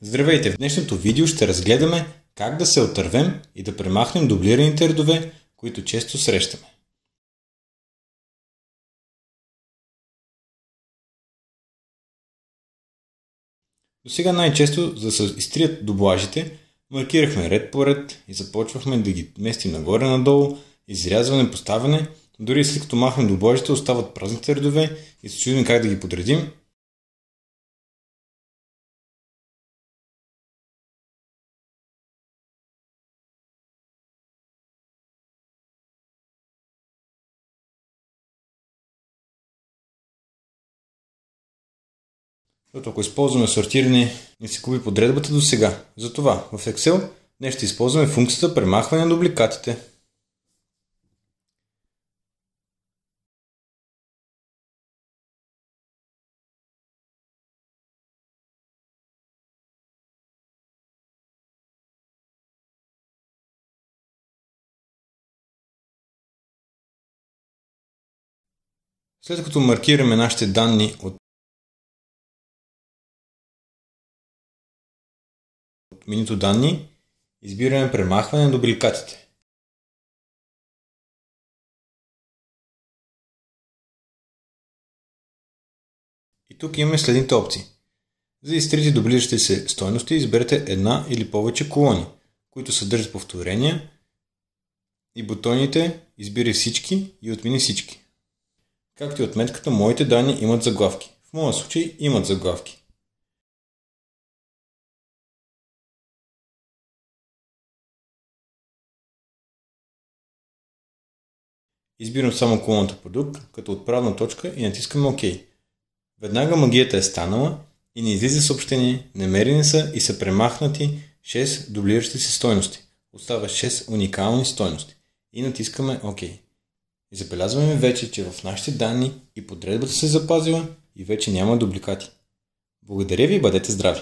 Здравейте! В днешното видео ще разгледаме как да се отървем и да премахнем дублираните редове, които често срещаме. Досега най-често, за да се изтрият дублажите, маркирахме ред по ред и започвахме да ги местим нагоре-надолу, изрязване, поставяне. Дори след като махнем дублажите, остават празните редове и се чудим как да ги подредим. Защото ако използваме сортиране, не се губи подредбата до сега. Затова в Excel днес ще използваме функцията премахване на дубликатите. След като маркираме нашите данни от менюто данни, избираме премахване на дубликатите. И тук имаме следните опции. За изтрите дублиращи се стойности изберете една или повече колони, които съдържат повторения, и бутоните избери всички и отмени всички. Както и отметката моите данни имат заглавки. В моя случай имат заглавки. Избирам само колоната продукт като отправна точка и натискам ОК. Веднага магията е станала и ни излиза съобщение: намерени са и са премахнати 6 дублиращи се стойности. Остава 6 уникални стойности. И натискаме ОК. И забелязваме вече, че в нашите данни и подредбата се е запазила и вече няма дубликати. Благодаря ви и бъдете здрави!